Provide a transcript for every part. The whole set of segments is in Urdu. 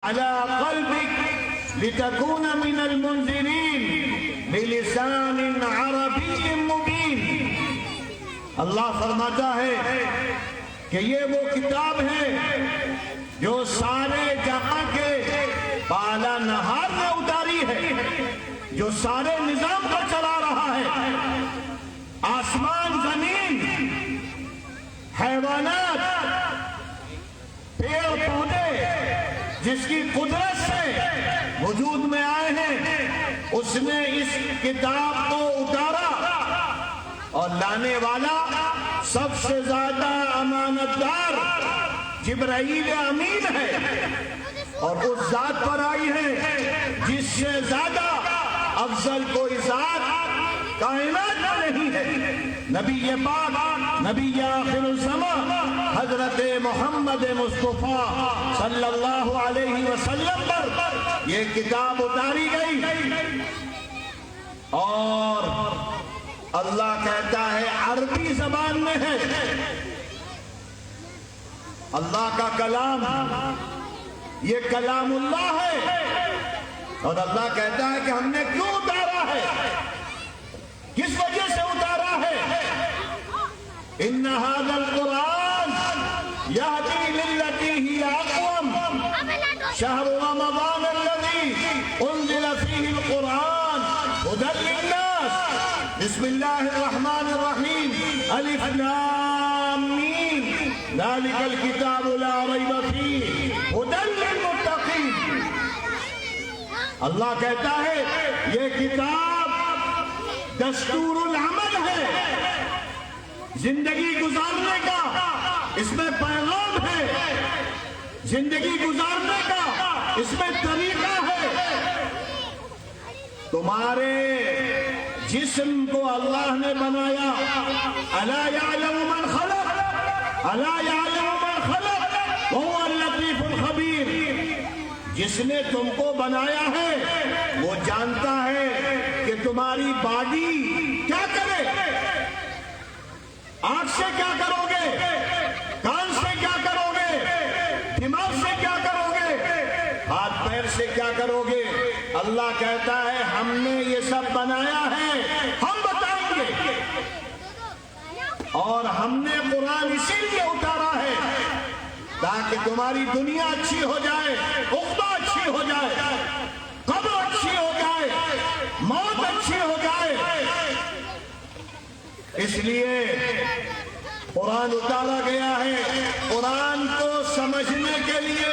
على قلبك لتكون من المنذرين بلسان عربی مبین۔ اللہ فرماتا ہے کہ یہ وہ کتاب ہے جو سارے جہاں کے بالا نہار میں اتاری ہے، جو سارے نظام پر چلا رہا ہے، آسمان زمین حیوانات پیڑ پودے جس کی قدرت سے وجود میں آئے ہیں، اس نے اس کتاب کو اتارا اور لانے والا سب سے زیادہ امانتدار جبرائیل امین ہے، اور اس ذات پر آئی ہے جس سے زیادہ افضل کوئی ذات کائنات میں نہیں ہے۔ نبی پاک، نبی آخر الزمان حضرت محمد مصطفیٰ صلی اللہ علیہ وسلم پر یہ کتاب اتاری گئی، اور اللہ کہتا ہے عربی زبان میں ہے۔ اللہ کا کلام یہ کلام اللہ ہے، اور اللہ کہتا ہے کہ ہم نے کیوں اتارا ہے، کس وجہ سے اتارا ہے۔ ان هذا القرآن يهدي للتي هي اقوم شهر رمضان الذي انزل فيه القرآن هدى للناس بسم الله الرحمن الرحيم الف لام میم ذلك الكتاب لا ريب فيه هدى للمتقين۔ اللہ کہتا ہے یہ کتاب دستور العمل ہے، زندگی گزارنے کا اس میں پیغام ہے، زندگی گزارنے کا اس میں طریقہ ہے۔ تمہارے جسم کو اللہ نے بنایا، الا یعلم من خلق، الا یعلم من خلق وهو اللطیف الخبیر۔ جس نے تم کو بنایا ہے وہ جانتا ہے کہ تمہاری باڈی کیا کرے، آنکھ سے کیا کرو گے، کان سے کیا کرو گے، دماغ سے کیا کرو گے، ہاتھ پیر سے کیا کرو گے۔ اللہ کہتا ہے ہم نے یہ سب بنایا ہے، ہم بتائیں گے، اور ہم نے قرآن اسی لیے اتارا ہے تاکہ تمہاری دنیا اچھی ہو جائے، عقبہ اچھی ہو جائے، قبر اچھی ہو جائے، موت اچھی ہو جائے۔ اس لیے قرآن اتارا گیا ہے، قرآن کو سمجھنے کے لیے،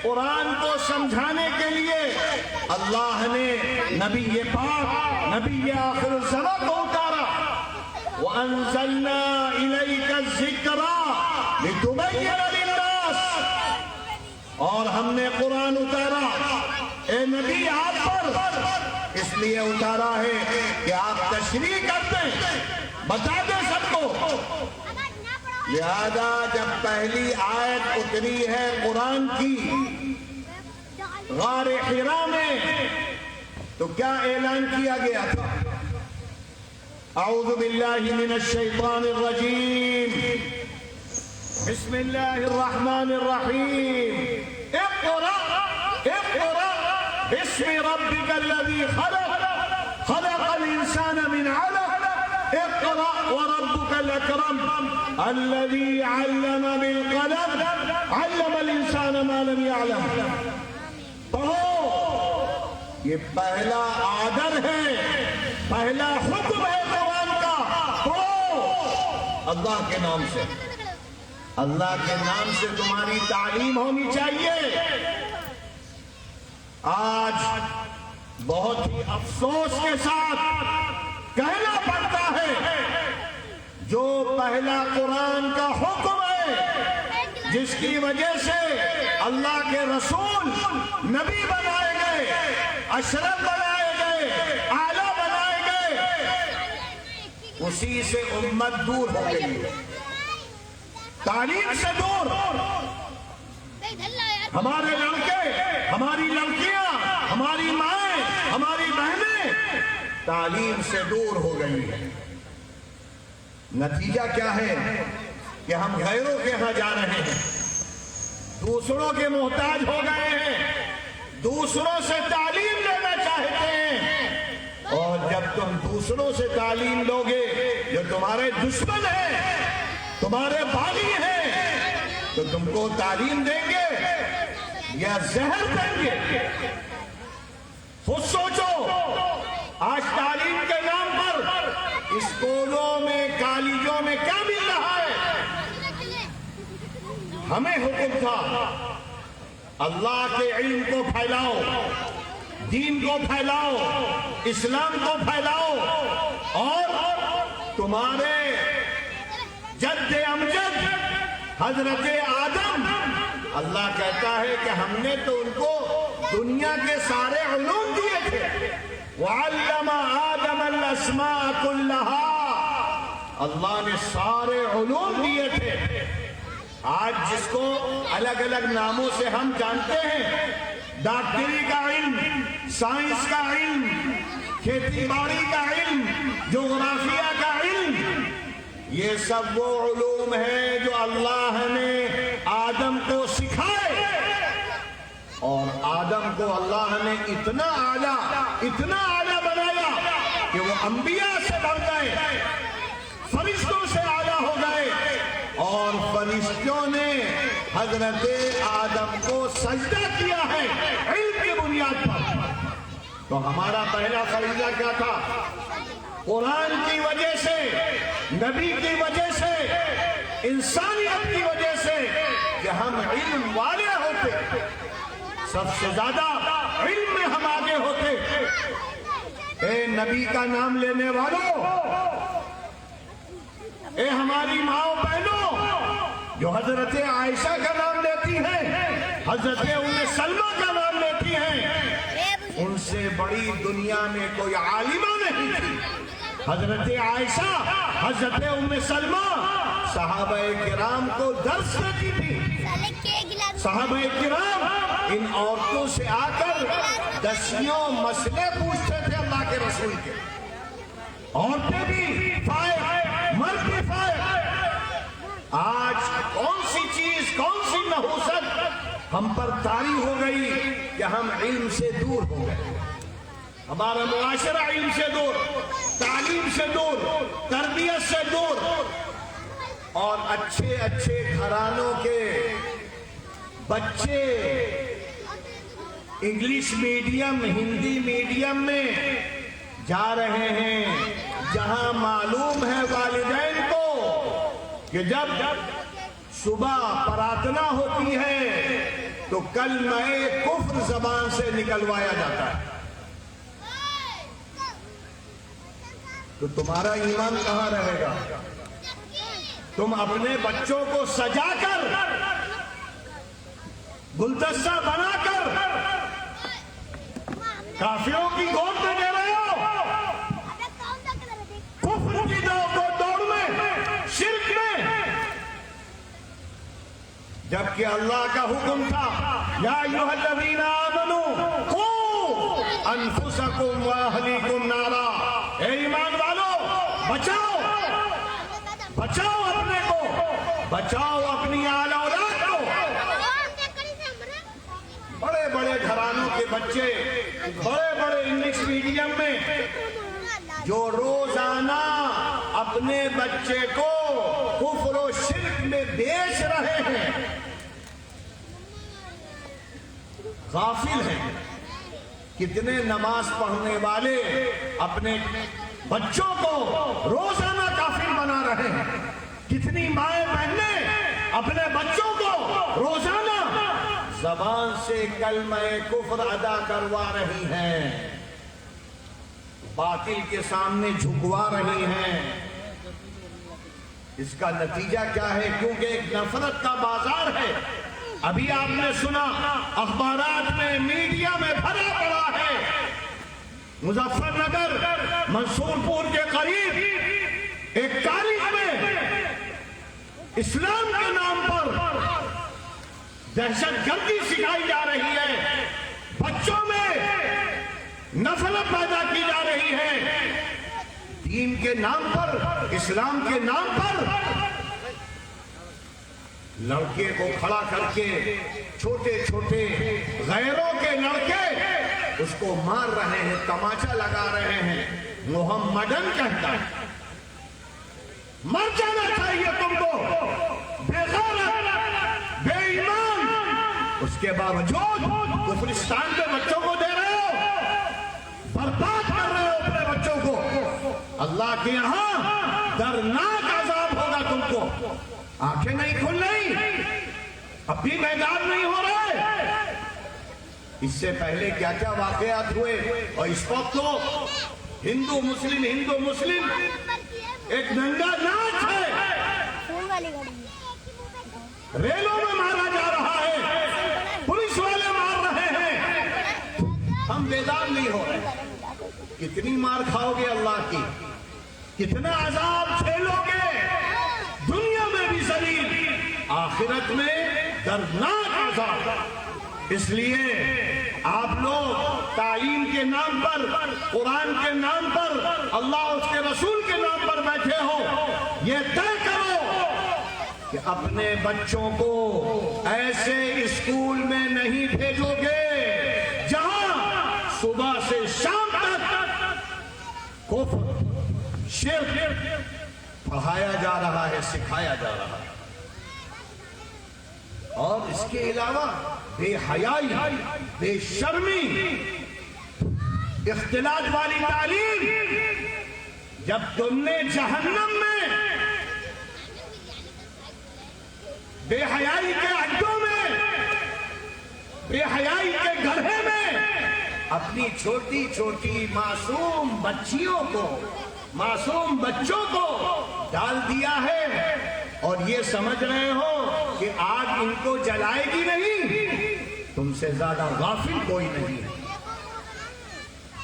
قرآن کو سمجھانے کے لیے اللہ نے نبی پاک، نبی آخر الزمان کو اتارا۔ وَأَنزَلْنَا إِلَيْكَ الذِّكْرَ لِتُبَيِّنَ لِلنَّاسِ، اور ہم نے قرآن اتارا اے نبی آپ پر اس لیے اتارا ہے کہ آپ تشریح کرتے ہیں، بتا دیں سب کو۔ لہذا جب پہلی آیت اتری ہے قرآن کی غار حرا میں تو کیا اعلان کیا گیا تھا؟ اعوذ باللہ من الشیطان الرجیم بسم اللہ الرحمن الرحیم اقرأ اقرأ باسم ربک الذی خلق خلق الانسان من علق اقرأ وربك الأكرم الذي علم بالقلم علم الإنسان ما لم يعلم۔ پڑھو، یہ پہلا آرڈر ہے، پہلا حکم ہے قرآن کا، پڑھو اللہ کے نام سے۔ اللہ کے نام سے تمہاری تعلیم ہونی چاہیے۔ آج بہت ہی افسوس کے ساتھ کہنا پڑتا ہے جو پہلا قرآن کا حکم ہے، جس کی وجہ سے اللہ کے رسول نبی بنائے گئے، اشرف بنائے گئے، اعلیٰ بنائے گئے، اسی سے امت دور ہو گئی، تعلیم سے دور۔ ہمارے لڑکے، ہماری لڑکیاں، ہماری مائیں، ہماری بہنیں تعلیم سے دور ہو گئی ہے۔ نتیجہ کیا ہے کہ ہم غیروں کے ہاں جا رہے ہیں، دوسروں کے محتاج ہو گئے ہیں، دوسروں سے تعلیم لینا چاہتے ہیں، اور جب تم دوسروں سے تعلیم لوگے جو تمہارے دشمن ہیں، تمہارے باغی ہیں، تو تم کو تعلیم دیں گے یا زہر دیں گے؟ خود سوچو۔ آج تعلیم کے نام پر اسکولوں میں، کالجوں میں کیا مل رہا ہے؟ ہمیں حکم تھا اللہ کے علم کو پھیلاؤ، دین کو پھیلاؤ، اسلام کو پھیلاؤ، اور تمہارے جد امجد حضرت آدم، اللہ کہتا ہے کہ ہم نے تو ان کو دنیا کے سارے علوم دیے تھے۔ وَعَلَّمَ آدَمَ الْأَسْمَاءَ كُلَّهَا، اللہ نے سارے علوم دیے تھے۔ آج جس کو الگ الگ ناموں سے ہم جانتے ہیں، ڈاکٹری کا علم، سائنس کا علم، کھیتی باڑی کا علم، جغرافیہ کا علم، یہ سب وہ علوم ہیں جو اللہ نے آدم کو سکھائے، اور آدم کو اللہ نے اتنا اعلیٰ بنایا کہ وہ انبیاء سے بڑھ گئے، فرشتوں سے اعلیٰ ہو گئے، اور فرشتوں نے حضرت آدم کو سجدہ کیا ہے علم کی بنیاد پر۔ تو ہمارا پہلا فریضہ کیا تھا؟ قرآن کی وجہ سے، نبی کی وجہ سے، انسانیت کی وجہ سے کہ ہم علم والے ہوتے، سب سے زیادہ علم میں ہم آگے ہوتے۔ اے نبی کا نام لینے والوں، اے ہماری ماؤں بہنوں جو حضرت عائشہ کا نام لیتی ہیں، حضرت ام سلمہ کا نام لیتی ہیں، ان سے بڑی دنیا میں کوئی عالمہ نہیں تھی۔ حضرت عائشہ، حضرت ام سلمہ صحابہ کرام کو درس دیتی تھی۔ صحابہ کرام ان عورتوں سے آ کر دسیوں مسئلے پوچھتے تھے اللہ کے رسول کے۔ عورتیں بھی فائق، مرد بھی فائق۔ آج کون سی چیز، کون سی نحوست ہم پر طاری ہو گئی کہ ہم علم سے دور ہو گئے۔ ہمارا معاشرہ علم سے دور، تعلیم سے دور، تربیت سے دور، اور اچھے اچھے گھرانوں کے بچے انگلش میڈیم، ہندی میڈیم میں جا رہے ہیں، جہاں معلوم ہے والدین کو کہ جب صبح پرارتھنا ہوتی ہے تو کلمہ کفر زبان سے نکلوایا جاتا ہے۔ تو تمہارا ایمان کہاں رہے گا؟ تم اپنے بچوں کو سجا کر، گلدستہ بنا کر کافروں کی گود میں دے رہے ہو، کفر کی دوڑ میں، شرک میں، جبکہ اللہ کا حکم تھا یا ایھا الذین آمنوا قوا انفسکم واہلیکم نارا، اے ایمان والو بچاؤ اپنے کو، بچاؤ اپنی آل اولاد کو۔ بڑے بڑے گھرانوں کے بچے بڑے بڑے انگلش میڈیم میں جو روزانہ اپنے بچے کو کفر و شرک میں بیچ رہے ہیں، غافل ہیں۔ کتنے نماز پڑھنے والے اپنے بچوں کو روزانہ کافر بنا رہے ہیں، کتنی مائیں بہنیں اپنے بچوں کو روزانہ زبان سے کلمہ کفر ادا کروا رہی ہیں، باطل کے سامنے جھکوا رہی ہیں۔ اس کا نتیجہ کیا ہے؟ کیونکہ ایک نفرت کا بازار ہے۔ ابھی آپ نے سنا اخبارات میں، میڈیا میں بھرا پڑا ہے، مظفر نگر منصور پور کے قریب ایک کالج میں اسلام کے نام پر دہشت گردی سکھائی جا رہی ہے، بچوں میں نفرت پیدا کی جا رہی ہے، دین کے نام پر، اسلام کے نام پر لڑکے کو کھڑا کر کے چھوٹے چھوٹے غیروں کے لڑکے اس کو مار رہے ہیں، تماچا لگا رہے ہیں، محمدن کہتا ہے مر جانا چاہیے تم کو، بے غیرت، بے ایمان، اس کے باوجود کفرستان کے بچوں کو دے رہے ہو، برباد کر رہے ہو اپنے بچوں کو۔ اللہ کے یہاں دردناک عذاب ہوگا تم کو۔ آنکھیں نہیں کھل رہی، اب بھی بیدار نہیں ہو رہے۔ اس سے پہلے کیا کیا واقعات ہوئے، اور اس وقت تو ہندو مسلم ایک ننگا ناچ ہے، ریلوں میں مارا جا رہا ہے، پولیس والے مار رہے ہیں، ہم بیدار نہیں ہو رہے۔ کتنی مار کھاؤ گے اللہ کی، کتنا عذاب جھیلو گے، دنیا میں بھی ذلیل، آخرت میں دردناک عذاب۔ اس لیے آپ لوگ تعلیم کے نام پر، قرآن کے نام پر، اللہ اور اس کے رسول کے نام پر بیٹھے ہو، یہ طے کرو کہ اپنے بچوں کو ایسے اسکول میں نہیں بھیجو گے جہاں صبح سے شام تک کفر، شرک پڑھایا جا رہا ہے، سکھایا جا رہا ہے۔ اور اس کے علاوہ بے حیائی، بے شرمی، اختلاط والی تعلیم، جب تم نے جہنم میں بے حیائی کے اڈوں میں، بے حیائی کے گڑھے میں اپنی چھوٹی چھوٹی معصوم بچیوں کو، معصوم بچوں کو ڈال دیا ہے، اور یہ سمجھ رہے ہو کہ آگ ان کو جلائے گی نہیں، تم سے زیادہ غافل کوئی نہیں ہے۔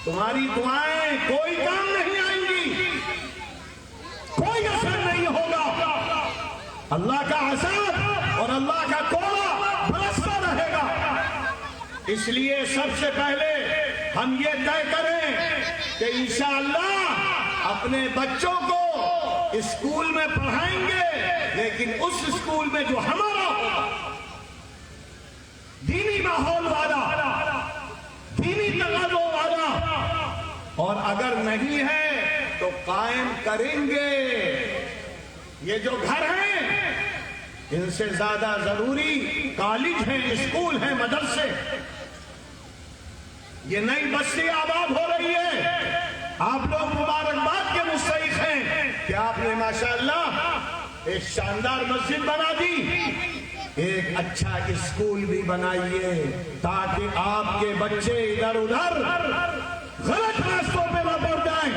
تمہاری دعائیں کوئی کام نہیں آئیں گی، کوئی اثر نہیں ہوگا، اللہ کا عذاب اور اللہ کا کوڑا برستا رہے گا۔ اس لیے سب سے پہلے ہم یہ طے کریں کہ انشاءاللہ اپنے بچوں کو اسکول میں پڑھائیں گے، لیکن اس اسکول میں جو ہمارا ہوگا، دینی ماحول والا، دینی تقاضوں والا، اور اگر نہیں ہے تو قائم کریں گے۔ یہ جو گھر ہیں ان سے زیادہ ضروری کالج ہیں، اسکول ہیں، مدرسے۔ یہ نئی بستی آباد ہو رہی ہے، آپ لوگ مبارکباد کے مستحق ہیں کہ آپ نے ماشاءاللہ ایک شاندار مسجد بنا دی، ایک اچھا اسکول بھی بنائیے، تاکہ آپ کے بچے ادھر ادھر غلط راستوں پہ نہ پڑ جائیں،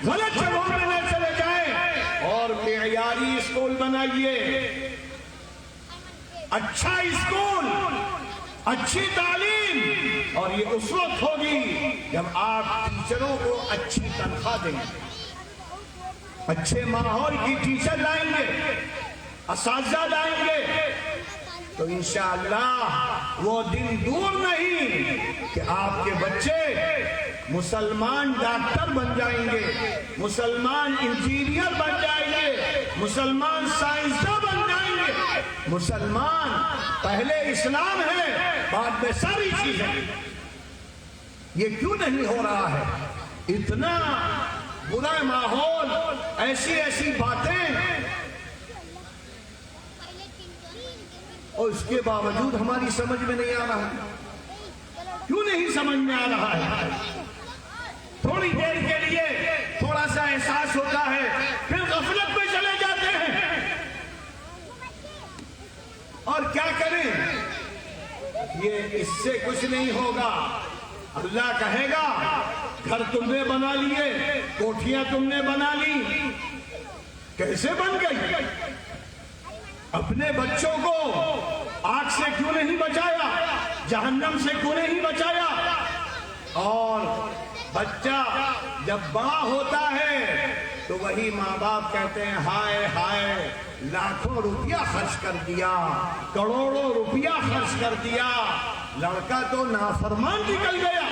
غلط جگہوں پہ نہ چلے جائیں، اور معیاری اسکول بنائیے۔ اچھا اسکول، اچھی تعلیم، اور یہ اس وقت ہوگی جب آپ ٹیچروں کو اچھی تنخواہ دیں گے، اچھے ماحول کی ٹیچر لائیں گے، اساتذہ لائیں گے، تو انشاءاللہ وہ دن دور نہیں کہ آپ کے بچے مسلمان ڈاکٹر بن جائیں گے، مسلمان انجینئر بن جائیں گے، مسلمان سائنسداں بن جائیں گے۔ مسلمان پہلے اسلام ہے، بعد میں ساری چیزیں۔ یہ کیوں نہیں ہو رہا ہے؟ اتنا برا ماحول، ایسی ایسی باتیں، اور اس کے باوجود ہماری سمجھ میں نہیں آ رہا ہے۔ کیوں نہیں سمجھ میں آ رہا ہے؟ تھوڑی دیر کے لیے تھوڑا سا احساس ہوتا ہے، پھر غفلت میں چلے جاتے ہیں، اور کیا کریں؟ یہ اس سے کچھ نہیں ہوگا۔ اللہ کہے گا گھر تم نے بنا لیے، کوٹھیاں تم نے بنا لی، کیسے بن گئی؟ اپنے بچوں کو آگ سے کیوں نہیں بچایا، جہنم سے کیوں نہیں بچایا؟ اور بچہ جب بڑا ہوتا ہے تو وہی ماں باپ کہتے ہیں ہائے ہائے، لاکھوں روپیہ خرچ کر دیا، کروڑوں روپیہ خرچ کر دیا، لڑکا تو نافرمان نکل گیا،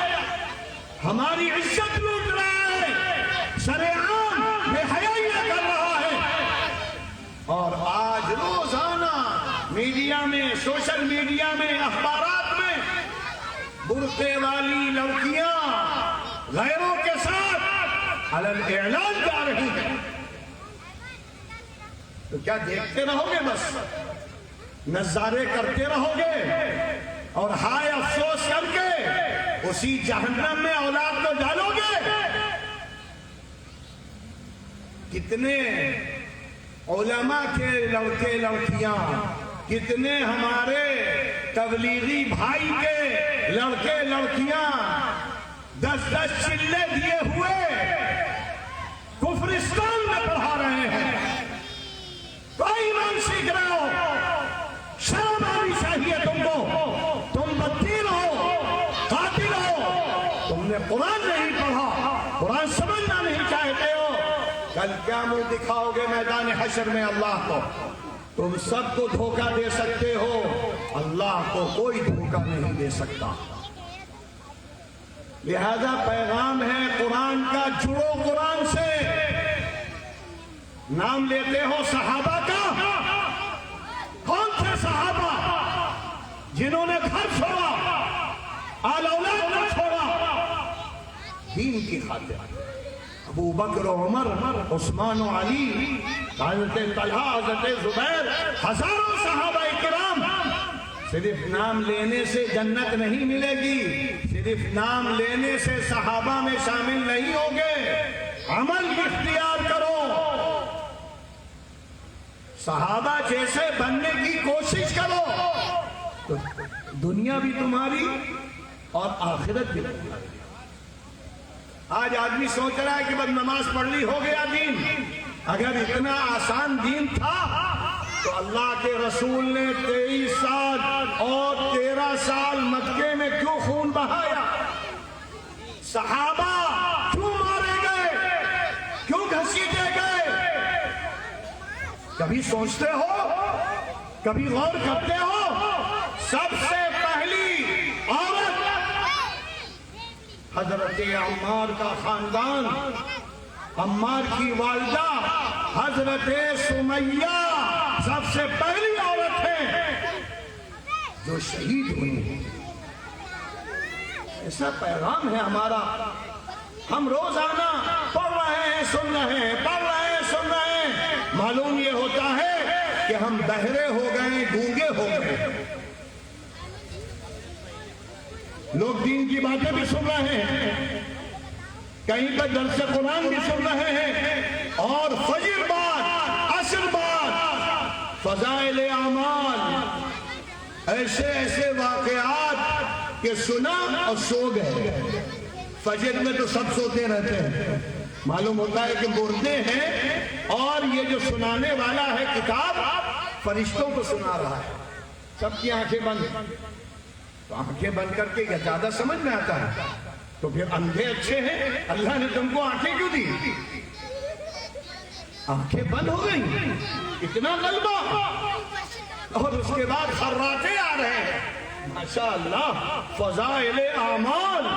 ہماری عزت لوٹ رہا ہے، شرعام بے حیائی کر رہا ہے۔ اور آج روزانہ میڈیا میں، سوشل میڈیا میں، اخبارات میں برقعے والی لڑکیاں غیروں کے ساتھ علل اعلان جا رہی ہیں، تو کیا دیکھتے رہو گے؟ بس نظارے کرتے رہو گے اور ہائے افسوس کر کے اسی جہنم میں اولاد کو ڈالو گے؟ کتنے علماء کے لڑکے لڑکیاں، کتنے ہمارے تبلیغی بھائی کے لڑکے لڑکیاں 10 چلے دیے ہوئے کفرستان میں پڑھا رہے ہیں۔ کوئی ایمان سیکھ رہے ہو، شرم آنی چاہیے تم کو، تم بدین ہو، قاتل ہو، تم نے قرآن نہیں پڑھا، قرآن سمجھنا نہیں چاہتے ہو، کل کیا منہ دکھاؤ گے میدان حشر میں اللہ کو؟ تم سب کو دھوکہ دے سکتے ہو، اللہ کو کوئی دھوکہ نہیں دے سکتا۔ لہذا پیغام ہے قرآن کا، جڑو قرآن سے۔ نام لیتے ہو صحابہ کا، کون تھے صحابہ جنہوں نے گھر چھوڑا، آل اولاد نہ چھوڑا، دین کی خاطر؟ ابو بکر و عمر، عثمان و علی، حضرت طلحہ، حضرت زبیر، ہزاروں صحابہ کرام۔ صرف نام لینے سے جنت نہیں ملے گی، صرف نام لینے سے صحابہ میں شامل نہیں ہوگے، عمل اختیار کرو، صحابہ جیسے بننے کی کوشش کرو، تو دنیا بھی تمہاری اور آخرت بھی تمہاری۔ آج آدمی سوچ رہا ہے کہ بس نماز پڑھ لی ہو گیا دین۔ اگر اتنا آسان دین تھا تو اللہ کے رسول نے 23 سال اور 13 سال مکے میں کیوں خون بہایا؟ صحابہ کیوں مارے گئے؟ کیوں گھسیٹے گئے؟ کبھی سوچتے ہو؟ کبھی غور کرتے ہو؟ سب سے پہلی عورت حضرت عمار کا خاندان، عمار کی والدہ حضرت سمیہ سب سے پہلی عورت ہے جو شہید ہوئی۔ ایسا پیغام ہے ہمارا، ہم روزانہ پڑھ رہے ہیں، سن رہے ہیں، پڑھ رہے ہیں، سن رہے ہیں، معلوم یہ ہوتا ہے کہ ہم بہرے ہو گئے، گونگے ہو گئے۔ لوگ دین کی باتیں بھی سن رہے ہیں، کہیں پہ درس قرآن بھی سن رہے ہیں، اور فجر بعد، عصر بعد فضائل اعمال، ایسے ایسے واقعات کہ سنا اور سو گئے۔ فجر میں تو سب سوتے رہتے ہیں، معلوم ہوتا ہے کہ مردے ہیں، اور یہ جو سنانے والا ہے کتاب فرشتوں کو سنا رہا ہے۔ سب کی آنکھیں بند، تو آنکھیں بند کر کے زیادہ سمجھ میں آتا ہے، تو پھر اندھے اچھے ہیں؟ اللہ نے تم کو آنکھیں کیوں دی؟ آنکھیں بند ہو گئی، اتنا غلبہ، اور اس کے بعد خراٹے آ رہے ہیں۔ ماشاءاللہ، فضائل اعمال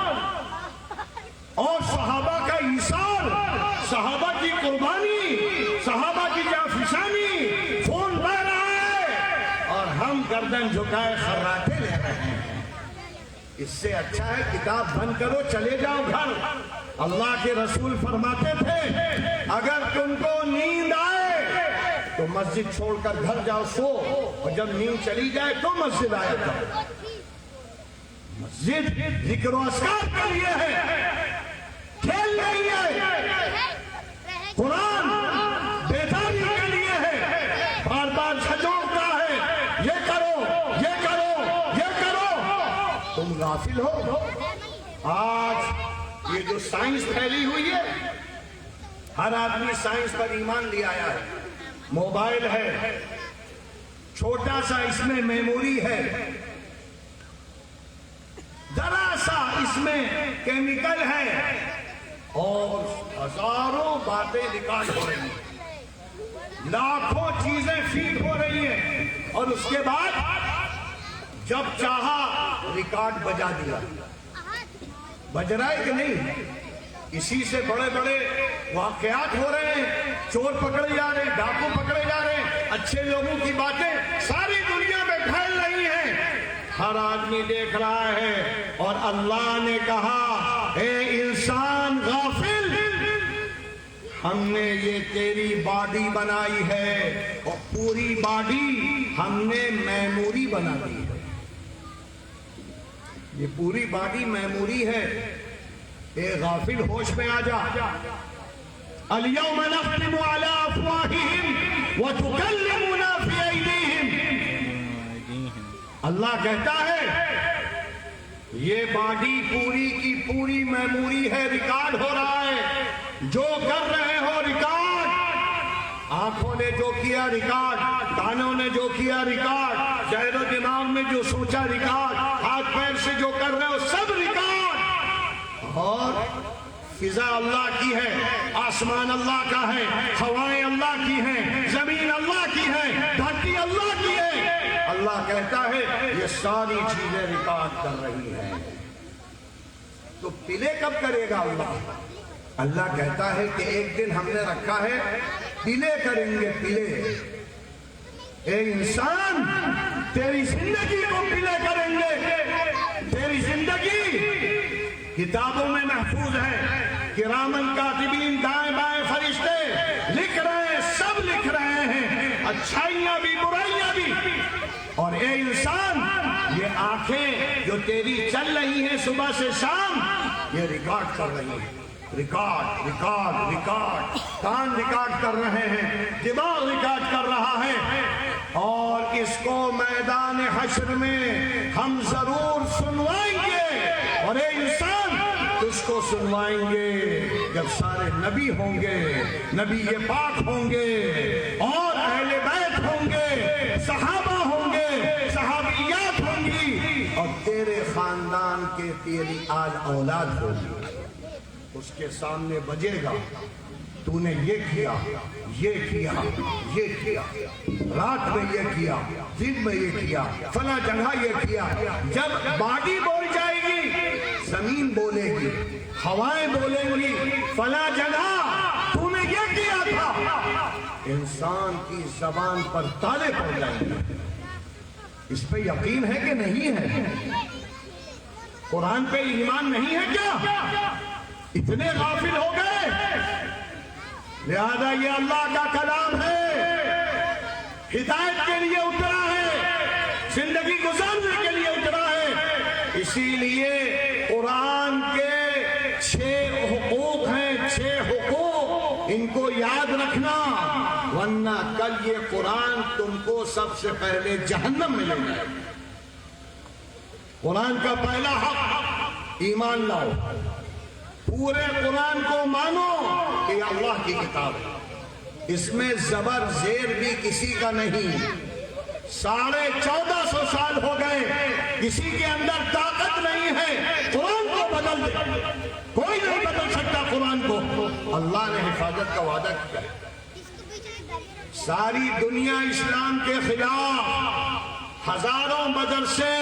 اور صحابہ کا ایثار، صحابہ کی قربانی، صحابہ کی جانفشانی، خون بہ رہا ہے اور ہم گردن جھکائے خراٹے لے رہے ہیں۔ اس سے اچھا ہے کتاب بند کرو، چلے جاؤ گھر۔ اللہ کے رسول فرماتے تھے اگر تم کو نیند آئے تو مسجد چھوڑ کر گھر جاؤ، سو، اور جب نیند چلی جائے تو مسجد آیا کرو۔ مسجد ذکر و اذکار کے لیے ہے، کھیل نہیں ہے۔ قرآن بیداری کے لیے ہے، بار بار جھنجھوڑتا ہے، یہ کرو، یہ کرو، یہ کرو، تم غافل ہو۔ آج یہ جو سائنس پھیلی ہوئی ہے، ہر آدمی سائنس پر ایمان لے آیا ہے۔ موبائل ہے، چھوٹا سا اس میں میموری ہے، ذرا سا اس میں کیمیکل ہے، اور ہزاروں باتیں ریکارڈ ہو رہی ہیں، لاکھوں چیزیں فیڈ ہو رہی ہیں، اور اس کے بعد جب چاہا ریکارڈ بجا دیا۔ بج رہا ہے کہ نہیں؟ اسی سے بڑے بڑے واقعات ہو رہے ہیں، چور پکڑے جا رہے ہیں، ڈاکو پکڑے جا رہے ہیں، اچھے لوگوں کی باتیں ساری دنیا میں ہر آدمی دیکھ رہا ہے، اور اللہ نے کہا اے انسان غافل، ہم نے یہ تیری باڈی بنائی ہے اور پوری باڈی ہم نے میموری بنا دی ہے، یہ پوری باڈی میموری ہے۔ اے غافل ہوش میں آ جا۔ اليوم نختم على افواههم وتكلمنا في ايديهم، اللہ کہتا ہے یہ باڈی پوری کی پوری میموری ہے، ریکارڈ ہو رہا ہے، جو کر رہے ہو ریکارڈ، آنکھوں نے جو کیا ریکارڈ، کانوں نے جو کیا ریکارڈ، ذہن و دماغ میں جو سوچا ریکارڈ، ہاتھ پیر سے جو کر رہے ہو سب ریکارڈ۔ اور فضا اللہ کی ہے، آسمان اللہ کا ہے، ہوائیں اللہ کی ہیں، زمین اللہ کی ہے، دھرتی اللہ کی ہے۔ اللہ کہتا ہے یہ ساری چیزیں ریکارڈ کر رہی ہیں، تو پلے کب کرے گا اللہ؟ اللہ کہتا ہے کہ ایک دن ہم نے رکھا ہے، پلے کریں گے، پلے۔ اے انسان، تیری زندگی کو پلے کریں گے، تیری زندگی کتابوں میں محفوظ ہے، کرامن کاتبین دائیں بائیں فرشتے لکھ رہے ہیں، سب لکھ رہے ہیں، اچھائیاں بھی برائیاں بھی۔ اور اے انسان، یہ آنکھیں جو تیری چل رہی ہیں صبح سے شام، یہ ریکارڈ کر رہی ہیں، ریکارڈ ریکارڈ ریکارڈ، کان ریکارڈ کر رہے ہیں، دماغ ریکارڈ کر رہا ہے، اور اس کو میدان حشر میں ہم ضرور سنوائیں گے۔ اور اے انسان، تجھ کو سنوائیں گے جب سارے نبی ہوں گے، نبی پاک ہوں گے، اور اہل بیت ہوں گے، صحابہ ہوں گے، صحابیات ہوں گی، اور تیرے خاندان کے تیری آل اولاد ہوگی۔ اس کے سامنے بجے گا تو نے یہ کیا، یہ کیا، یہ کیا، رات میں یہ کیا، دن میں یہ کیا، فلاں جگہ یہ کیا۔ جب باڈی بول جائے گی، زمین بولے گی، ہوائیں بولیں گی، فلاں جگہ تو نے یہ کیا تھا۔ انسان کی زبان پر تالے پڑ جائیں گے۔ اس پہ یقین ہے کہ نہیں ہے؟ قرآن پہ ایمان نہیں ہے کیا؟ اتنے غافل ہو گئے۔ لہذا یہ اللہ کا کلام ہے، ہدایت کے لیے اترا ہے، زندگی گزارنے کے لیے اترا ہے۔ اسی لیے قرآن کے 6 حقوق ہیں، 6 حقوق، ان کو یاد رکھنا، ورنہ کل یہ قرآن تم کو سب سے پہلے جہنم میں لے جائے گا۔ قرآن کا پہلا حق، ایمان لاؤ، پورے قرآن کو مانو کہ یہ اللہ کی کتاب ہے، اس میں زبر زیر بھی کسی کا نہیں۔ 1450 سال ہو گئے، کسی کے اندر طاقت نہیں ہے قرآن کو بدل دے، کوئی نہیں بدل سکتا قرآن کو۔ اللہ نے حفاظت کا وعدہ کیا، ساری دنیا اسلام کے خلاف، ہزاروں مدرسے،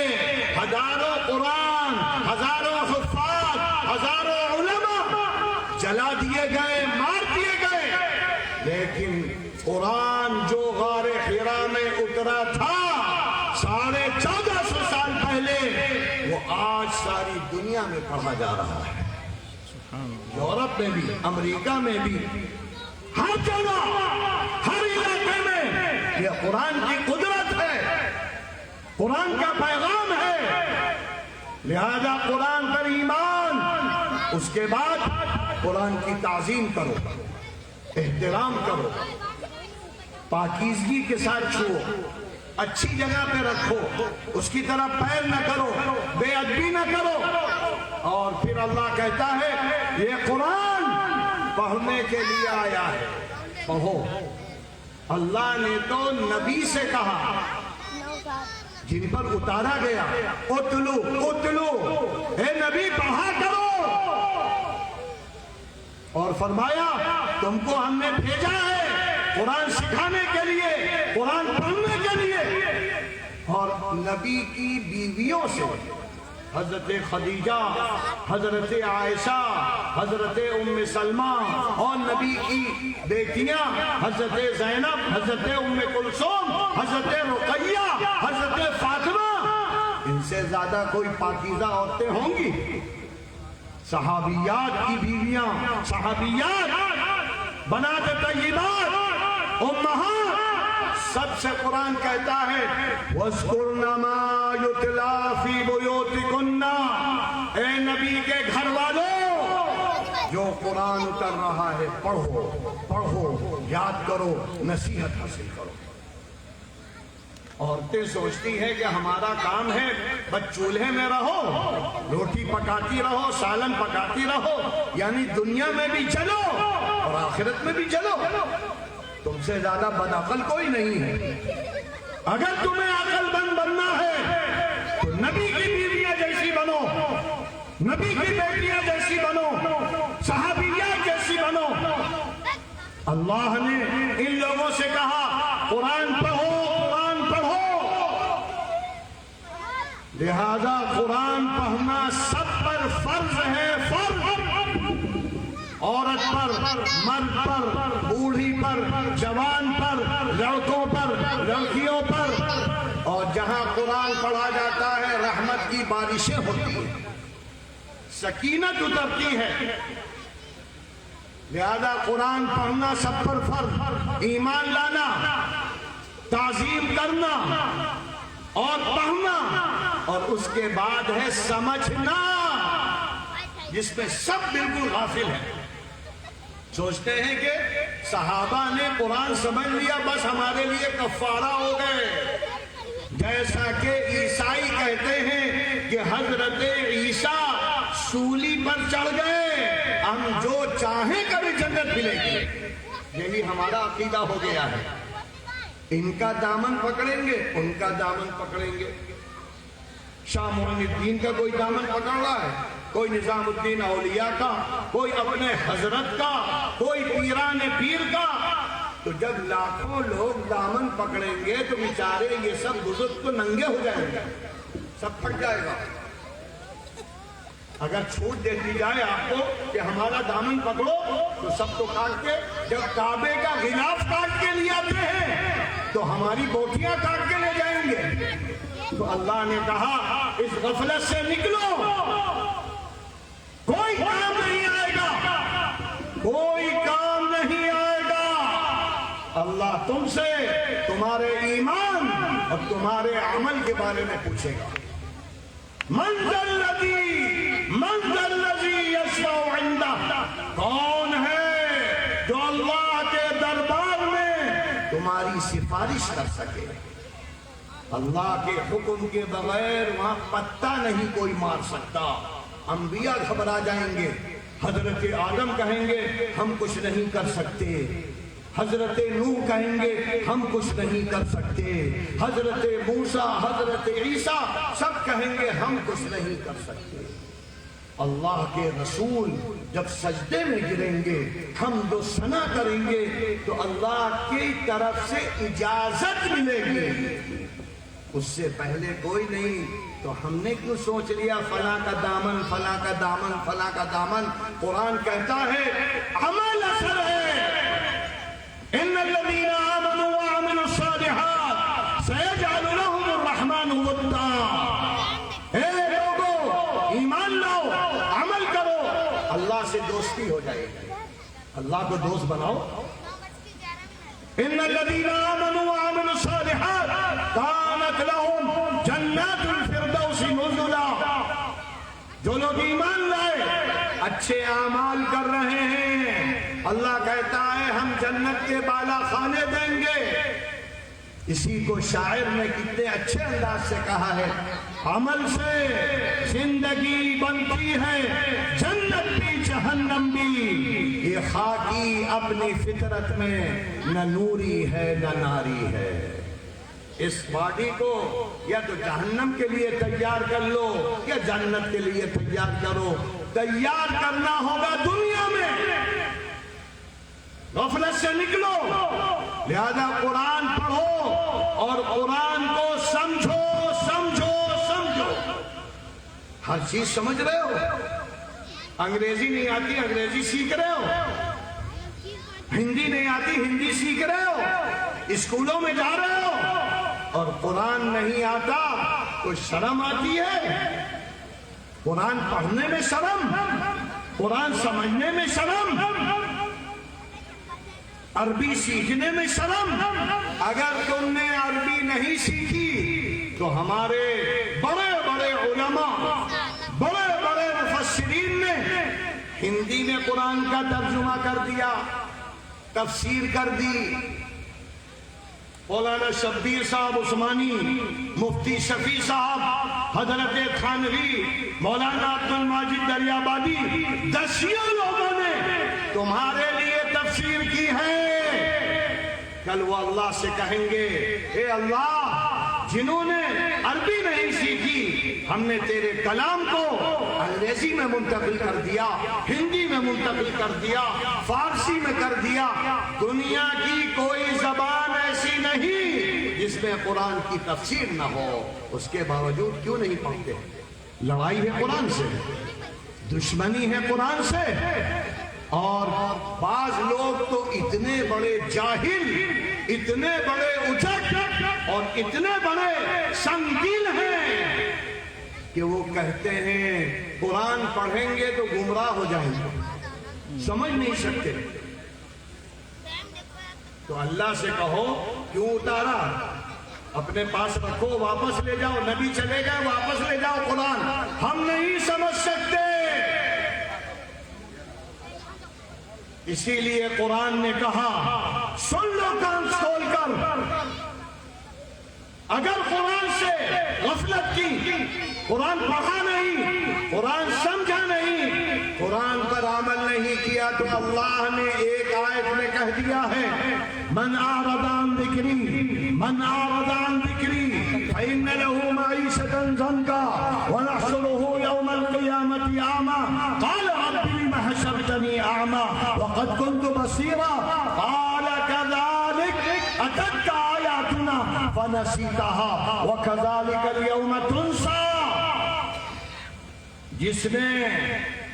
ہزاروں قرآن، ہزاروں حفاظ، ہزاروں علماء جلا دیے گئے، مار دیے گئے، لیکن قرآن جو غار حرا میں اترا تھا 1450 سال پہلے، وہ آج ساری دنیا میں پڑھا جا رہا ہے، یورپ میں بھی، امریکہ میں بھی، ہر جگہ، ہر علاقے میں۔ یہ قرآن کی قدرت ہے، قرآن کا پیغام ہے۔ لہذا قرآن پر ایمان، اس کے بعد قرآن کی تعظیم کرو، احترام کرو، پاکیزگی کے ساتھ چھوؤ، اچھی جگہ پہ رکھو، اس کی طرف پیر نہ کرو، بے ادبی نہ کرو۔ اور پھر اللہ کہتا ہے یہ قرآن پڑھنے کے لیے آیا ہے، پڑھو۔ اللہ نے تو نبی سے کہا جن پر اتارا گیا، اتلو اتلو، اے نبی پڑھا کرو، اور فرمایا تم کو ہم نے بھیجا ہے قرآن سکھانے کے لیے، قرآن پڑھنے کے لیے۔ اور نبی کی بیویوں سے حضرت خدیجہ، حضرت عائشہ، حضرت ام سلمہ، اور نبی کی بیٹیاں حضرت زینب، حضرت ام کلثوم، حضرت رقیہ، حضرت فاطمہ، ان سے زیادہ کوئی پاکیزہ عورتیں ہوں گی؟ صحابیات کی بیویاں، صحابیات، بنات طیبات، امہات، سب سے قرآن کہتا ہے وَاذْكُرْنَ مَا يُتْلَى فِي بُيُوتِكُنَّ، اے نبی کے گھر والوں، جو قرآن اتر رہا ہے پڑھو، یاد کرو، نصیحت حاصل کرو۔ عورتیں سوچتی ہیں کہ ہمارا کام ہے بس چولہے میں رہو، روٹی پکاتی رہو، سالن پکاتی رہو، یعنی دنیا میں بھی چلو اور آخرت میں بھی چلو۔ تم سے زیادہ بدعقل کوئی نہیں ہے۔ اگر تمہیں عقل مند بننا ہے تو نبی کی بیویاں جیسی بنو، نبی کی بیٹیاں جیسی بنو، صحابیات جیسی بنو۔ اللہ نے ان لوگوں سے کہا قرآن پڑھو، لہذا قرآن پڑھنا سب پر فرض ہے، فرض، عورت پر، مرد پر، بوڑھی پر، جوان پر، لڑکوں پر، لڑکیوں پر۔ اور جہاں قرآن پڑھا جاتا ہے رحمت کی بارشیں ہوتی ہیں، سکینت اترتی ہے۔ لہذا قرآن پڑھنا سب پر فرض، ایمان لانا، تعظیم کرنا اور پڑھنا، اور اس کے بعد ہے سمجھنا، جس میں سب بالکل غافل ہیں۔ سوچتے ہیں کہ صحابہ نے قرآن سمجھ لیا بس ہمارے لیے کفارہ ہو گئے، جیسا کہ عیسائی کہتے ہیں کہ حضرت عیسیٰ سولی پر چڑھ گئے، ہم جو چاہیں کبھی جنت ملے گی۔ یہی ہمارا عقیدہ ہو گیا ہے، ان کا دامن پکڑیں گے، ان کا دامن پکڑیں گے۔ شاہ معین الدین کا کوئی دامن پکڑ رہا ہے، کوئی نظام الدین اولیاء کا، کوئی اپنے حضرت کا، کوئی پیران پیر کا۔ تو جب لاکھوں لوگ دامن پکڑیں گے تو بیچارے یہ سب بزرگ تو ننگے ہو جائیں گے، سب پھٹ جائے گا۔ اگر چھوٹ دے دی جائے آپ کو کہ ہمارا دامن پکڑو تو سب تو کاٹ کے، جب کعبے کا غلاف کاٹ کے لے آتے ہیں تو ہماری بوٹیاں کاٹ کے لے جائیں گے۔ تو اللہ نے کہا اس غفلت سے نکلو، کوئی کام نہیں آئے گا، کوئی کام نہیں آئے گا۔ اللہ تم سے تمہارے ایمان اور تمہارے عمل کے بارے میں پوچھے گا۔ من ذا الذی یشفع عنده، کون ہے جو اللہ کے دربار میں تمہاری سفارش کر سکے؟ اللہ کے حکم کے بغیر وہاں پتہ نہیں کوئی مار سکتا۔ انبیاء گھبرا جائیں گے، حضرت آدم کہیں گے ہم کچھ نہیں کر سکتے، حضرت نوح کہیں گے ہم کچھ نہیں کر سکتے، حضرت موسیٰ، حضرت عیسیٰ سب کہیں گے ہم کچھ نہیں کر سکتے۔ اللہ کے رسول جب سجدے میں گریں گے، حمد و ثنا کریں گے تو اللہ کی طرف سے اجازت ملے گی، اس سے پہلے کوئی نہیں۔ تو ہم نے کیوں سوچ لیا فلاں کا دامن، فلاں کا دامن، فلاں کا دامن؟ قرآن کہتا ہے عمل اثر ہے۔ ان الذین آمنوا وعملوا الصالحات سیجعل لهم الرحمن ودا۔ اے لوگو ایمان لاؤ، عمل کرو، اللہ سے دوستی ہو جائے گی، اللہ کو دوست بناؤ۔ ان الذین آمنوا وعملوا الصالحات كانت لهم جنات الفردوس نزلا۔ جو لوگ ایمان لائے، اچھے اعمال کر رہے ہیں، اللہ کہتا ہے ہم جنت کے بالا خانے دیں گے۔ اسی کو شاعر نے کتنے اچھے انداز سے کہا ہے، عمل سے زندگی بنتی ہے، جنت بھی جہنم بھی، یہ خاکی اپنی فطرت میں نہ نوری ہے نہ ناری ہے۔ اس باڈی کو یا تو جہنم کے لیے تیار کر لو یا جنت کے لیے تیار کرو۔ تیار کرنا ہوگا دنیا میں، غفلت سے نکلو۔ لہذا قرآن پڑھو اور قرآن کو سمجھو سمجھو سمجھو۔ ہر چیز سمجھ رہے ہو؟ انگریزی نہیں آتی، انگریزی سیکھ رہے ہو؟ ہندی نہیں آتی، ہندی سیکھ رہے ہو؟ اسکولوں میں جا رہے ہو اور قرآن نہیں آتا کوئی شرم آتی ہے؟ قرآن پڑھنے میں شرم، قرآن سمجھنے میں شرم، عربی سیکھنے میں شرم۔ اگر تم نے عربی نہیں سیکھی تو ہمارے بڑے بڑے علماء، بڑے بڑے مفسرین نے ہندی میں قرآن کا ترجمہ کر دیا، تفسیر کر دی۔ مولانا شبیر صاحب عثمانی، مفتی شفیع صاحب، حضرت تھانوی، مولانا عبد الماجد دریابادی، دسیوں لوگوں نے تمہارے لیے تفسیر کی ہے۔ کل وہ اللہ سے کہیں گے، اے اللہ، جنہوں نے عربی نہیں سیکھی، ہم نے تیرے کلام کو انگریزی میں منتقل کر دیا، ہندی میں منتقل کر دیا، فارسی میں کر دیا۔ دنیا کی کوئی زبان ایسی نہیں جس میں قرآن کی تفسیر نہ ہو، اس کے باوجود کیوں نہیں پڑھتے؟ لڑائی ہے قرآن سے، دشمنی ہے قرآن سے۔ اور بعض لوگ تو اتنے بڑے جاہل، اتنے بڑے اچک اور اتنے بڑے سنگدل ہیں کہ وہ کہتے ہیں قرآن پڑھیں گے تو گمراہ ہو جائیں گے، سمجھ نہیں سکتے۔ تو اللہ سے کہو کیوں اتارا؟ اپنے پاس رکھو، واپس لے جاؤ۔ نبی چلے گئے، واپس لے جاؤ قرآن، ہم نہیں سمجھ سکتے۔ اسی لیے قرآن نے کہا سن لو کان کھول کر، اگر قرآن سے غفلت کی، قرآن پڑھا نہیں، قرآن سمجھا نہیں، قرآن پر عمل نہیں کیا، تو اللہ نے ایک آیت میں کہہ دیا ہے من اعرض عن ذکری، من اعرض عن ذکری فإن له معیشة ضنکا ونحشره يوم القیامة اعمى قال رب لم حشرتنی اعمى وقد كنت بصیرا قال كذلك اتتك آیاتنا فنسیتها وكذلك اليوم تنسى۔ جس نے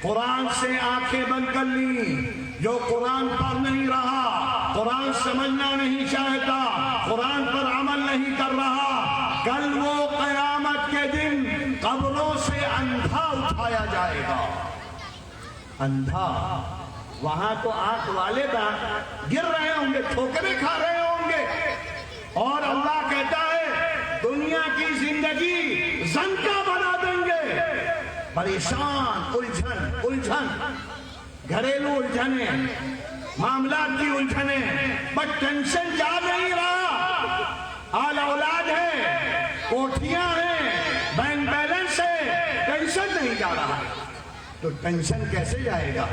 قرآن سے آنکھیں بند کر لی، جو قرآن پڑھ نہیں رہا، قرآن سمجھنا نہیں چاہتا، قرآن پر عمل نہیں کر رہا، کل وہ قیامت کے دن قبروں سے اندھا اٹھایا جائے گا۔ اندھا، وہاں تو آنکھ والے گر رہے ہوں گے، ٹھوکریں کھا رہے ہوں گے، اور اللہ کہتا ہے دنیا کی زندگی زنکا بنا دیں گے۔ پریشان، الجھن، گھریلو الجھنیں، معاملات کی الجھنیں، بس ٹینشن جا نہیں رہا۔ آل اولاد ہے، کوٹھیاں ہیں، بینک بیلنس ہے، ٹینشن نہیں جا رہا، تو ٹینشن کیسے جائے گا؟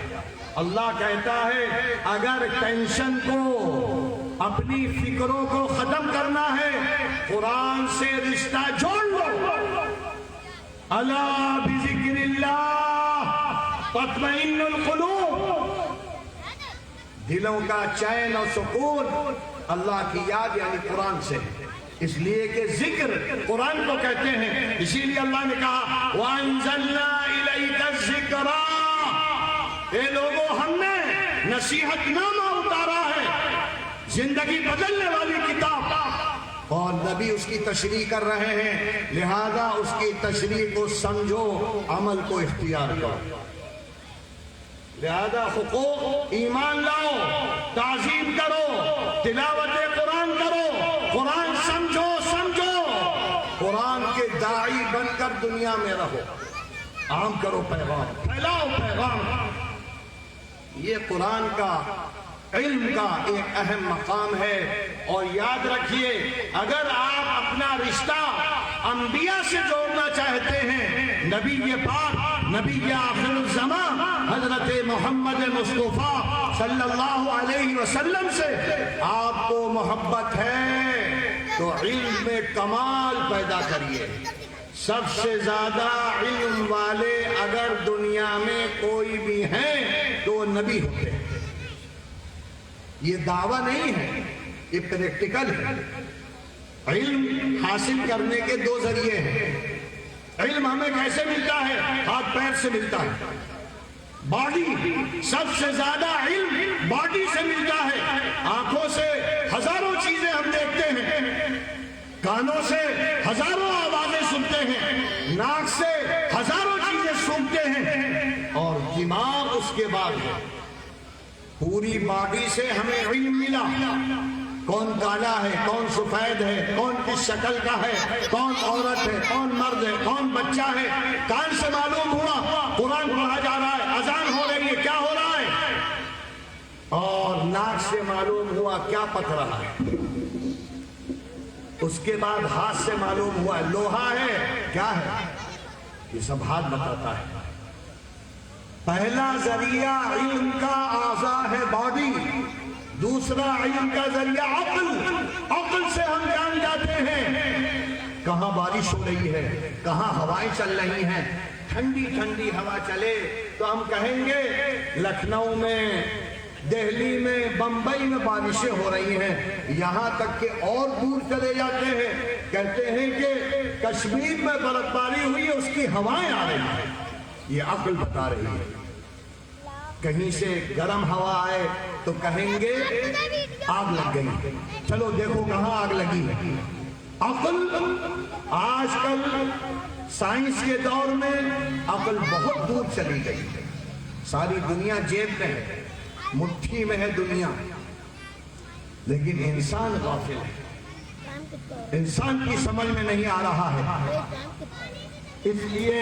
اللہ کہتا ہے اگر ٹینشن کو، اپنی فکروں کو ختم کرنا ہے، قرآن سے رشتہ جوڑ لو۔ الا بذکر اللہ تطمئن القلوب، دلوں کا چین اور سکون اللہ کی یاد یعنی قرآن سے، اس لیے کہ ذکر قرآن کو کہتے ہیں۔ اسی لیے اللہ نے کہا وَأَنزَلْنَا إِلَيْكَ الذِّكْرَ، اے لوگوں ہم نے نصیحت نامہ اتارا ہے، زندگی بدلنے والی کتاب، اور نبی اس کی تشریح کر رہے ہیں، لہذا اس کی تشریح کو سمجھو، عمل کو اختیار کرو۔ لہذا حقوق ایمان لاؤ، تعظیم کرو، تلاوت قرآن کرو، قرآن سمجھو، قرآن کے داعی بن کر دنیا میں رہو، عام کرو پیغام، پھیلاؤ پیغام۔ یہ قرآن کا، علم کا ایک اہم مقام ہے۔ اور یاد رکھیے اگر آپ اپنا رشتہ انبیاء سے جوڑنا چاہتے ہیں، نبی پاک، نبی آخر الزمان حضرت محمد مصطفیٰ صلی اللہ علیہ وسلم سے آپ کو محبت ہے تو علم میں کمال پیدا کریے۔ سب سے زیادہ علم والے اگر دنیا میں کوئی بھی ہیں تو نبی ہوتے ہیں۔ یہ دعویٰ نہیں ہے، یہ پریکٹیکل ہے۔ علم حاصل کرنے کے دو ذریعے ہیں۔ علم ہمیں کیسے ملتا ہے؟ ہاتھ پیر سے ملتا ہے، باڈی، سب سے زیادہ علم باڈی سے ملتا ہے۔ آنکھوں سے ہزاروں چیزیں ہم دیکھتے ہیں، کانوں سے ہزاروں آوازیں سنتے ہیں، ناک سے ہزاروں چیزیں سونگتے ہیں، اور دماغ اس کے بعد ہے۔ پوری باڈی سے ہمیں علم ملا، کون کالا ہے، کون سفید ہے، کون کس شکل کا ہے، کون عورت ہے، کون مرد ہے، کون بچہ ہے، کان سے معلوم ہوا قرآن پڑھا جا رہا ہے، اذان ہو رہی ہے، کیا ہو رہا ہے، اور ناک سے معلوم ہوا کیا پک رہا ہے، اس کے بعد ہاتھ سے معلوم ہوا لوہا ہے کیا ہے، یہ سب ہاتھ بتاتا ہے۔ پہلا ذریعہ علم کا اعضاء ہے باڈی، دوسرا علم کا ذریعہ عقل، عقل سے ہم جان جاتے ہیں کہاں بارش ہو رہی ہے، کہاں ہوائیں چل رہی ہیں۔ ٹھنڈی ٹھنڈی ہوا چلے تو ہم کہیں گے لکھنؤ میں، دہلی میں، بمبئی میں بارشیں ہو رہی ہیں، یہاں تک کہ اور دور چلے جاتے ہیں، کہتے ہیں کہ کشمیر میں برف باری ہوئی ہے، اس کی ہوائیں آ رہی ہیں، یہ عقل بتا رہی ہے۔ کہیں سے گرم ہوا آئے تو کہیں گے آگ لگ گئی، چلو دیکھو کہاں آگ لگی ہے۔ عقل آج کل سائنس کے دور میں عقل بہت دور چلی گئی، ساری دنیا جیب میں ہے، مٹھی میں ہے دنیا، لیکن انسان غافل ہے، انسان کی سمجھ میں نہیں آ رہا ہے۔ اس لیے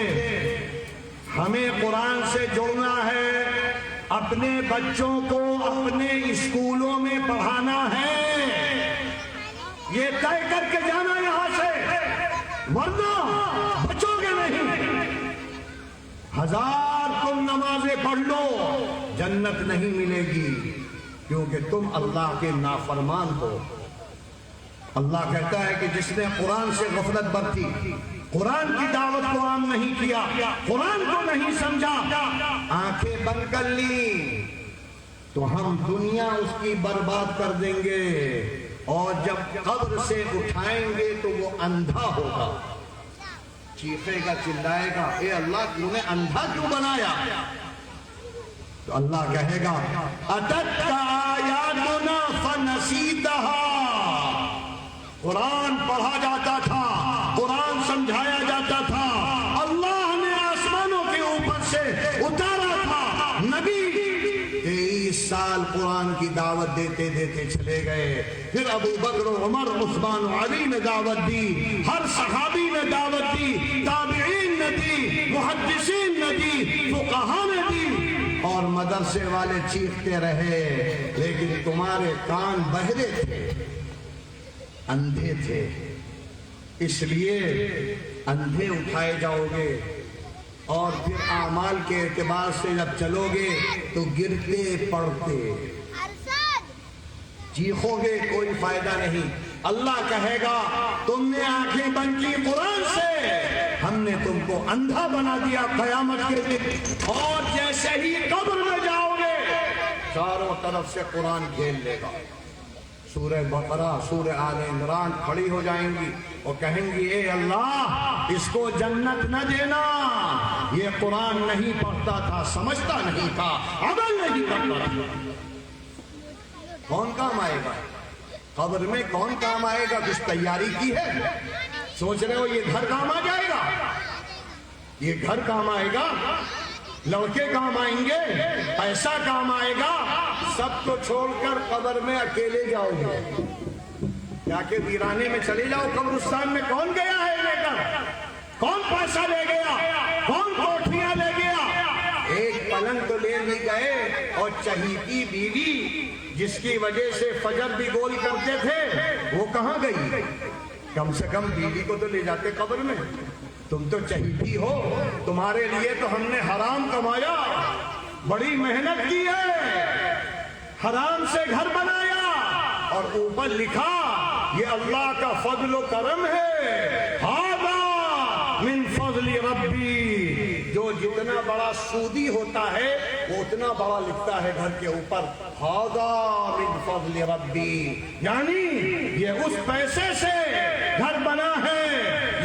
ہمیں قرآن سے جڑنا ہے، اپنے بچوں کو اپنے اسکولوں میں پڑھانا ہے، یہ طے کر کے جانا یہاں سے، ورنہ بچو گے نہیں۔ ہزار تم نمازیں پڑھ لو، جنت نہیں ملے گی، کیونکہ تم اللہ کے نافرمان ہو۔ اللہ کہتا ہے کہ جس نے قرآن سے غفلت برتی، قرآن کی دعوت کو عام نہیں کیا، قرآن کو نہیں سمجھا، آنکھیں بند کر لی، تو ہم دنیا اس کی برباد کر دیں گے، اور جب قبر سے اٹھائیں گے تو وہ اندھا ہوگا، چیخے گا، چلائے گا، اے اللہ تو نے اندھا کیوں بنایا؟ تو اللہ کہے گا اتتک آیاتنا فنسیتہا، قرآن پڑھا جاتا تھا، قرآن سمجھایا جاتا تھا، اللہ نے آسمانوں کے اوپر سے اتارا تھا، نبی 23 سال قرآن کی دعوت دیتے دیتے چلے گئے، پھر ابو بکر و عمر عثمان و علی نے دعوت دی، ہر صحابی نے دعوت دی، تابعین نے دی، محدثین نے دی، فقہاء نے دی، اور مدرسے والے چیختے رہے، لیکن تمہارے کان بہرے تھے، اندھے تھے، اس لیے اندھے اٹھائے جاؤ گے، اور پھر اعمال کے اعتبار سے جب چلو گے تو گرتے پڑتے، چیخو گے کوئی فائدہ نہیں۔ اللہ کہے گا تم نے آنکھیں بند کی قرآن سے، ہم نے تم کو اندھا بنا دیا قیامت کے دن، اور جیسے ہی قبر میں جاؤ گے چاروں طرف سے قرآن گھیر لے گا، سورہ بقرہ، سورہ آل عمران کھڑی ہو جائیں گی اور کہیں گی اے اللہ اس کو جنت نہ دینا، یہ قرآن نہیں پڑھتا تھا، سمجھتا نہیں تھا، عمل نہیں کرتا تھا۔ کون کام آئے گا قبر میں؟ کون کام آئے گا؟ کچھ تیاری کی ہے؟ سوچ رہے ہو یہ گھر کام آ جائے گا؟ یہ گھر کام آئے گا، لڑکے کام آئیں گے، پیسہ کام آئے گا، سب کو چھوڑ کر قبر میں اکیلے جاؤ گے، جا کے ویرانے میں چلے جاؤ۔ قبرستان میں کون گیا ہے لے کر؟ کون پیسہ لے گیا؟ کون کوٹھیاں لے گیا؟ ایک پلنگ تو لے نہیں گئے، اور چہیتی بیوی جس کی وجہ سے فجر بھی گول کرتے تھے وہ کہاں گئی؟ کم سے کم بیوی کو تو لے جاتے قبر میں۔ تم تو چہیتی ہو، تمہارے لیے تو ہم نے حرام کمایا، بڑی محنت کی ہے، حرام سے گھر بنایا، اور اوپر لکھا یہ اللہ کا فضل و کرم ہے، ھذا من فضل ربی، جو جتنا بڑا سودی ہوتا ہے وہ اتنا بڑا لکھتا ہے گھر کے اوپر، ھذا من فضل ربی، یعنی یہ اس پیسے سے گھر بنا ہے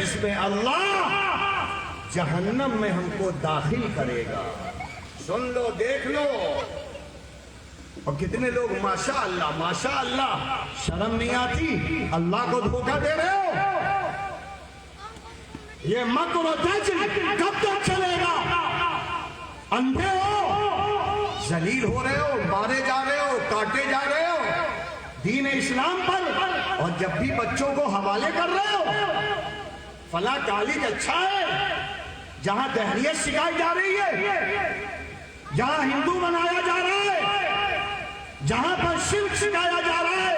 جس میں اللہ جہنم میں ہم کو داخل کرے گا۔ سن لو، دیکھ لو، اور کتنے لوگ ماشاء اللہ شرم نہیں آتی، اللہ کو دھوکہ دے رہے ہو۔ یہ مکر و دجل کب تک چلے گا؟ اندھے ہو، ذلیل ہو رہے ہو، مارے جا رہے ہو، کاٹے جا رہے ہو دین اسلام پر، اور جب بھی بچوں کو حوالے کر رہے ہو فلاں کالج اچھا ہے جہاں دہریت سکھائی جا رہی ہے، جہاں ہندو بنایا جا رہا ہے، جہاں پر شرک سکھایا جا رہا ہے،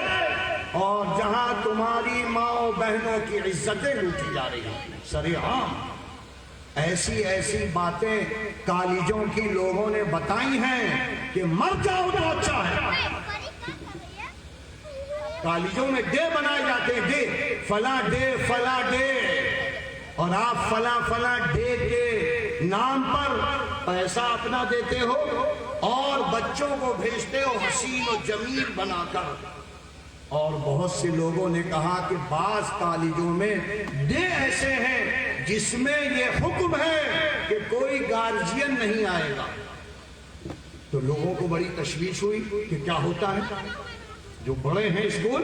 اور جہاں تمہاری ماں بہنوں کی عزتیں لوٹی جا رہی ہیں سرے عام۔ ایسی باتیں کالجوں کی لوگوں نے بتائی ہیں کہ مر جاؤ تو اچھا ہے۔ کالجوں میں ڈے بنائے جاتے ہیں، ڈے فلاں ڈے، اور آپ فلاں ڈے کے نام پر پیسہ اپنا دیتے ہو اور بچوں کو بھیجتے ہو حسین و جمیل بنا کر۔ اور بہت سے لوگوں نے کہا کہ بعض کالجوں میں ڈے ایسے ہیں جس میں یہ حکم ہے کہ کوئی گارجین نہیں آئے گا، تو لوگوں کو بڑی تشویش ہوئی کہ کیا ہوتا ہے۔ جو بڑے ہیں اسکول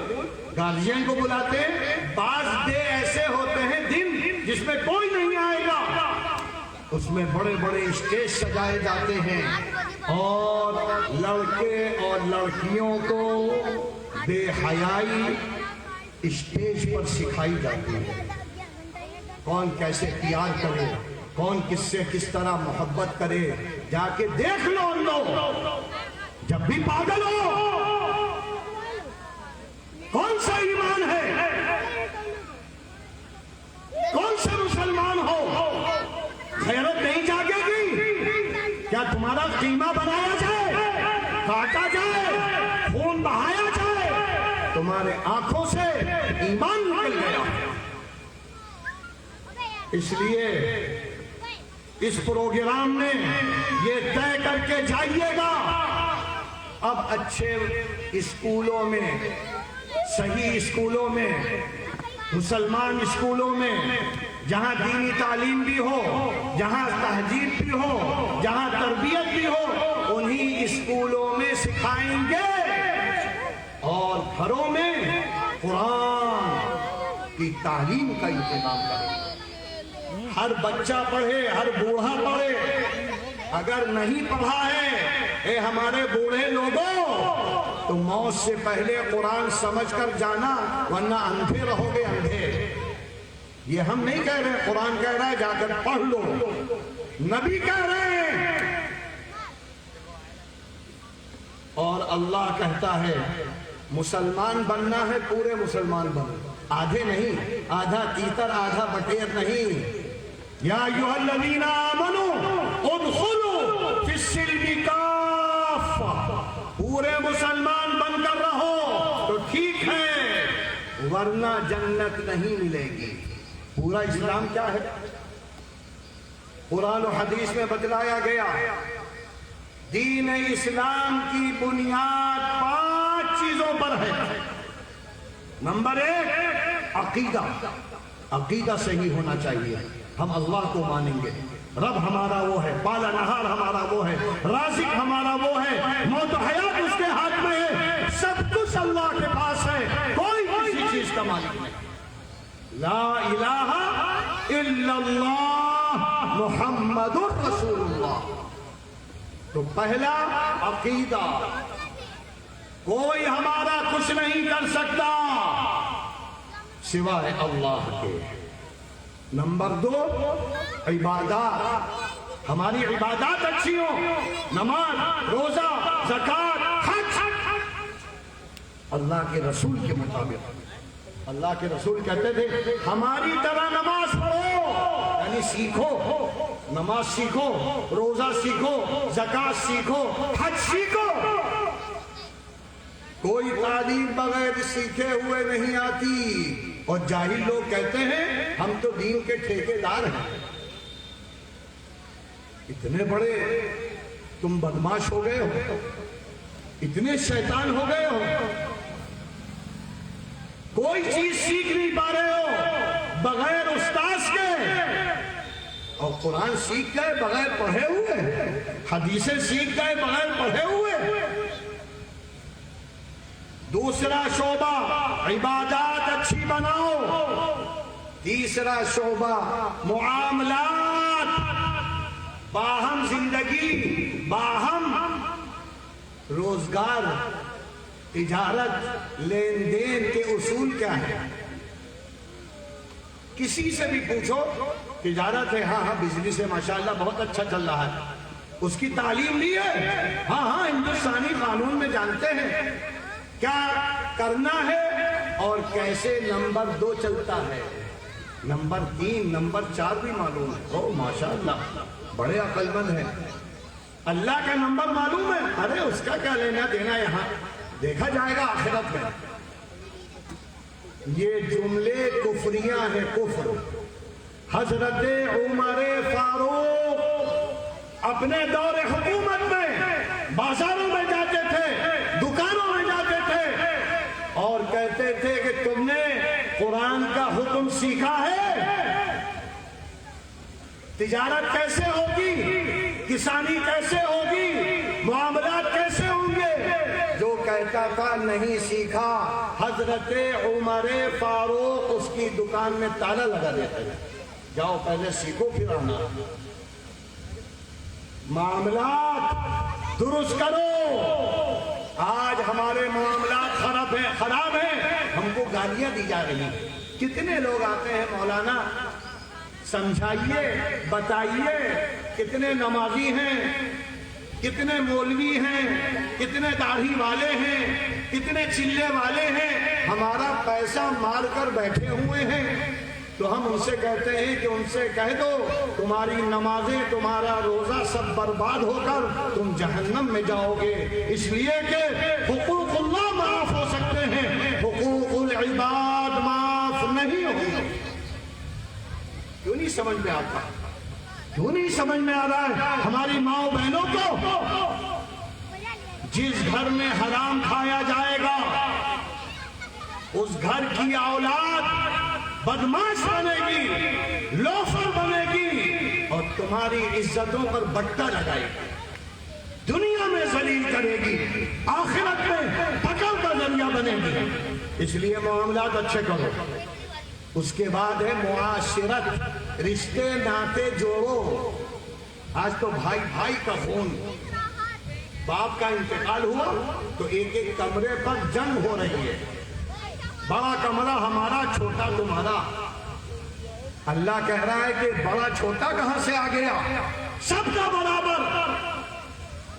گارجین کو بلاتے ہیں، بعض ڈے ایسے ہوتے ہیں دن جس میں کوئی نہیں آئے گا، اس میں بڑے اسٹیج سجائے جاتے ہیں اور لڑکے اور لڑکیوں کو بے حیائی اسٹیج پر سکھائی جاتی ہے، کون کیسے پیار کرے، کون کس سے کس طرح محبت کرے۔ جا کے دیکھ لو ان لوگ، جب بھی پاگل ہو کون سا ایمان ہے، کون سے مسلمان ہو، غیرت نہیں جاگے گی؟ کیا تمہارا قیمہ بنایا جائے، کاٹا جائے، خون بہایا جائے؟ تمہارے آنکھوں سے ایمان نکل گیا۔ اس لیے اس پروگرام میں یہ طے کر کے جائیے گا، اب اچھے اسکولوں میں، صحیح اسکولوں میں، مسلمان اسکولوں میں، جہاں دینی تعلیم بھی ہو، جہاں تہذیب بھی ہو، جہاں تربیت بھی ہو، انہی اسکولوں میں سکھائیں گے، اور گھروں میں قرآن کی تعلیم کا انتظام کریں گے۔ ہر بچہ پڑھے، ہر بوڑھا پڑھے۔ اگر نہیں پڑھا ہے اے ہمارے بوڑھے لوگوں، تو موت سے پہلے قرآن سمجھ کر جانا، ورنہ اندھے رہو گے، اندھے۔ یہ ہم نہیں کہہ رہے، قرآن کہہ رہا ہے جا کر پڑھ لو، نبی کہہ رہے ہیں، اور اللہ کہتا ہے مسلمان بننا ہے پورے مسلمان بنو، آدھے نہیں، آدھا تیتر آدھا بٹیر نہیں۔ یا ایھا الذین آمنوا ادخلوا فی السلم کافہ، پورے مسلمان بن کر رہو تو ٹھیک ہے، ورنہ جنت نہیں ملے گی۔ پورا اسلام کیا ہے؟ قرآن و حدیث میں بتلایا گیا، دین اسلام کی بنیاد 5 چیزوں پر ہے۔ نمبر 1 عقیدہ، عقیدہ صحیح ہونا چاہیے، ہم اللہ کو مانیں گے، رب ہمارا وہ ہے، پالا نہار ہمارا وہ ہے، رازق ہمارا وہ ہے، موت و حیات اس کے ہاتھ میں ہے، سب کچھ اللہ کے پاس ہے، کوئی کسی چیز کا مالک نہیں۔ لا الہ الا اللہ محمد رسول اللہ۔ تو پہلا عقیدہ، کوئی ہمارا کچھ نہیں کر سکتا سوائے اللہ کے۔ نمبر 2 عبادات، ہماری عبادات اچھی ہوں، نماز، روزہ، زکوٰۃ، حج، اللہ کے رسول کے مطابق۔ اللہ کے رسول کہتے تھے ہماری طرح نماز پڑھو، یعنی سیکھو، نماز سیکھو، روزہ سیکھو، زکوٰۃ سیکھو، حج سیکھو۔ کوئی تعلیم بغیر سیکھے ہوئے نہیں آتی، اور جاہل لوگ کہتے ہیں ہم تو دین کے ٹھیکیدار ہیں۔ اتنے بڑے تم بدماش ہو گئے ہو، اتنے شیطان ہو گئے ہو، کوئی چیز سیکھ نہیں پا رہے ہو بغیر استاذ کے، اور قرآن سیکھ گئے بغیر پڑھے ہوئے، حدیثیں سیکھ گئے بغیر پڑھے ہوئے۔ دوسرا شعبہ عبادات اچھی بناؤ، تیسرا شعبہ معاملات، باہم زندگی، باہم روزگار، تجارت، لین دین کے اصول کیا ہے؟ کسی سے بھی پوچھو تجارت ہے، ہاں بزنس ہے، ماشاءاللہ بہت اچھا چل رہا ہے، اس کی تعلیم لی ہے؟ ہاں ہندوستانی قانون میں جانتے ہیں کیا کرنا ہے اور کیسے نمبر 2 چلتا ہے، نمبر 3 نمبر 4 بھی معلوم ہے۔ او ماشاءاللہ بڑے عقل مند ہیں، اللہ کا نمبر معلوم ہے؟ ارے اس کا کیا لینا دینا، یہاں دیکھا جائے گا آخرت میں۔ یہ جملے کفریاں ہیں، کفر۔ حضرت عمر فاروق اپنے دور حکومت میں بازاروں میں جاتے تھے، دکانوں میں جاتے تھے اور کہتے تھے کہ تم نے قرآن کا حکم سیکھا ہے؟ تجارت کیسے ہوگی، کسانی کیسے ہوگی، معاملات کیسے ہوں گے؟ جو کہتا تھا نہیں سیکھا، حضرت عمر فاروق اس کی دکان میں تالا لگا دیتے ہیں، جاؤ پہلے سیکھو پھر آنا، معاملات درست کرو۔ آج ہمارے معاملات خراب ہیں، ہم کو گالیاں دی جا رہی ہیں۔ کتنے لوگ آتے ہیں مولانا سمجھائیے، بتائیے، کتنے نمازی ہیں، کتنے مولوی ہیں، کتنے داڑھی والے ہیں، کتنے چلے والے ہیں، ہمارا پیسہ مار کر بیٹھے ہوئے ہیں، تو ہم ان سے کہتے ہیں کہ ان سے کہہ دو تمہاری نمازیں، تمہارا روزہ سب برباد ہو کر تم جہنم میں جاؤ گے، اس لیے کہ حقوق اللہ معاف ہو سکتے ہیں، حقوق العباد معاف نہیں ہوگی۔ کیوں نہیں سمجھ میں آتا؟ کیوں نہیں سمجھ میں آ رہا ہے ہماری ماؤں بہنوں کو؟ جس گھر میں حرام کھایا جائے گا اس گھر کی اولاد بدماش بنے گی، لوفر بنے گی اور تمہاری عزتوں پر بٹا لگائے گی، دنیا میں ذلیل کرے گی، آخرت میں پکڑ کا ذریعہ بنے گی۔ اس لیے معاملات اچھے کرو۔ اس کے بعد ہے معاشرت، رشتے ناطے جوڑو۔ آج تو بھائی بھائی کا خون، باپ کا انتقال ہوا تو ایک ایک کمرے پر جنگ ہو رہی ہے، بڑا کمرہ ہمارا، چھوٹا تمہارا۔ اللہ کہہ رہا ہے کہ بڑا چھوٹا کہاں سے آ گیا، سب کا برابر۔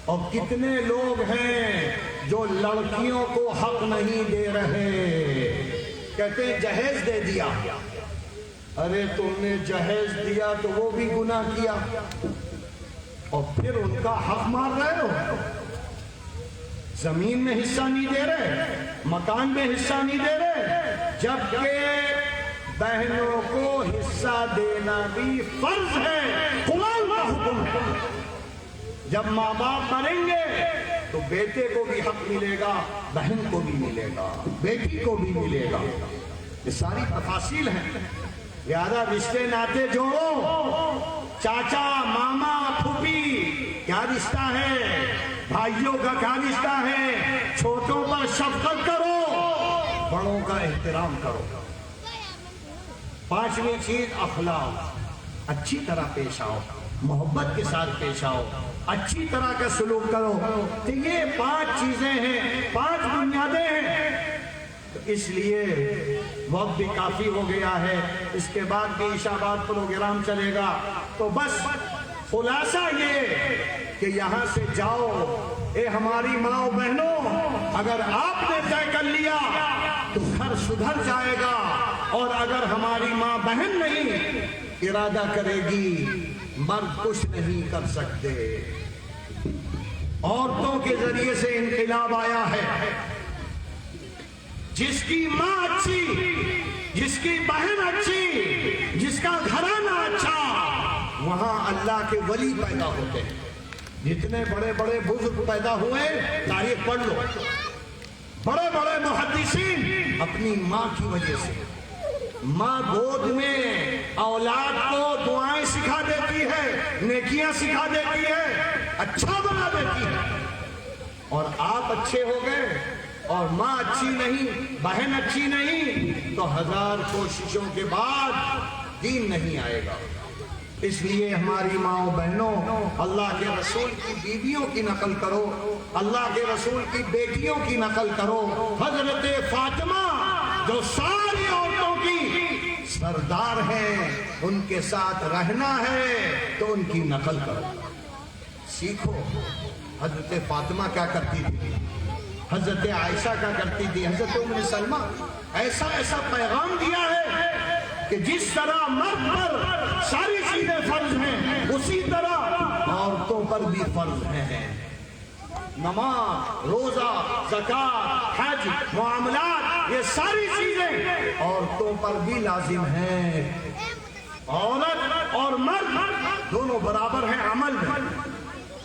اور کتنے لوگ ہیں جو لڑکیوں کو حق نہیں دے رہے، کہتے ہیں جہیز دے دیا۔ ارے تم نے جہیز دیا تو وہ بھی گناہ کیا اور پھر ان کا حق مار رہے ہو۔ زمین میں حصہ نہیں دے رہے، مکان میں حصہ نہیں دے رہے، جبکہ بہنوں کو حصہ دینا بھی فرض ہے، قرآن کا حکم ہے۔ جب ماں باپ مریں گے تو بیٹے کو بھی حق ملے گا، بہن کو بھی ملے گا، بیٹی کو بھی ملے گا۔ یہ ساری تفاصیل ہیں، لہذا رشتے ناطے جوڑو۔ چاچا، ماما، پھوپھی کیا رشتہ ہے، بھائیوں کا کیا رشتہ ہے، چھوٹوں پر شفقت کرو، بڑوں کا احترام کرو۔ پانچویں چیز اخلاق، اچھی طرح پیش آؤ، محبت کے ساتھ پیش آؤ، اچھی طرح کا سلوک کرو۔ تو یہ 5 چیزیں ہیں، 5 بنیادیں ہیں۔ تو اس لیے وقت بھی کافی ہو گیا ہے، اس کے بعد بھی عشاء بعد پروگرام چلے گا، تو بس خلاصہ یہ کہ یہاں سے جاؤ، اے ہماری ماں بہنوں، اگر آپ نے طے کر لیا تو گھر سدھر جائے گا، اور اگر ہماری ماں بہن نہیں ارادہ کرے گی، مرد کچھ نہیں کر سکتے۔ عورتوں کے ذریعے سے انقلاب آیا ہے۔ جس کی ماں اچھی، جس کی بہن اچھی، جس کا گھرانہ اچھا، وہاں اللہ کے ولی پیدا ہوتے ہیں۔ جتنے بڑے بڑے بزرگ پیدا ہوئے تاریخ پڑھ لو، بڑے بڑے محدثین اپنی ماں کی وجہ سے۔ ماں گود میں اولاد کو دعائیں سکھا دیتی ہے، نیکیاں سکھا دیتی ہے، اچھا بنا دیتی ہے، اور آپ اچھے ہو گئے اور ماں اچھی نہیں، بہن اچھی نہیں، تو 1000 کوششوں کے بعد دین نہیں آئے گا۔ اس لیے ہماری ماں بہنوں، اللہ کے رسول کی بیویوں کی نقل کرو، اللہ کے رسول کی بیٹیوں کی نقل کرو۔ حضرت فاطمہ جو ساری عورتوں کی سردار ہیں، ان کے ساتھ رہنا ہے تو ان کی نقل کرو، سیکھو۔ حضرت فاطمہ کیا کرتی تھی، حضرت عائشہ کیا کرتی تھی، حضرت ام سلمہ، ایسا ایسا پیغام دیا ہے کہ جس طرح مرد پر ساری چیزیں فرض ہیں، اسی طرح عورتوں پر بھی فرض ہیں۔ نماز، روزہ، زکوٰۃ، حج، معاملات، یہ ساری چیزیں عورتوں پر بھی لازم ہیں۔ عورت اور مرد دونوں برابر ہیں عمل میں،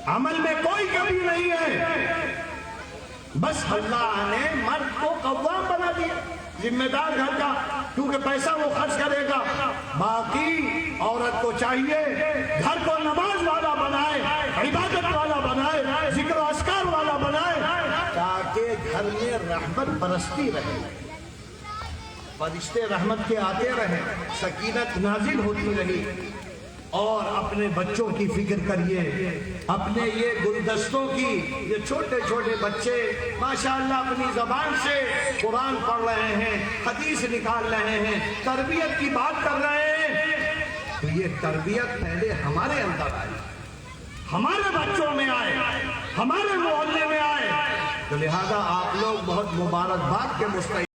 عمل میں کوئی کمی نہیں ہے۔ بس اللہ نے مرد کو قوام بنا دیا، ذمہ دار گھر کا، کیونکہ پیسہ وہ خرچ کرے گا۔ باقی عورت کو چاہیے گھر کو نماز والا بنائے، عبادت والا بنائے، ذکر و اذکار والا بنائے، تاکہ گھر میں رحمت برستی رہے، فرشتے رحمت کے آتے رہے، سکینت نازل ہوتی رہی۔ اور اپنے بچوں کی فکر کریے، اپنے یہ گلدستوں کی، یہ چھوٹے چھوٹے بچے ماشاءاللہ اپنی زبان سے قرآن پڑھ رہے ہیں، حدیث نکال رہے ہیں، تربیت کی بات کر رہے ہیں، تو یہ تربیت پہلے ہمارے اندر آئے، ہمارے بچوں میں آئے، ہمارے محلے میں آئے۔ تو لہذا آپ لوگ بہت مبارکباد کے مستحق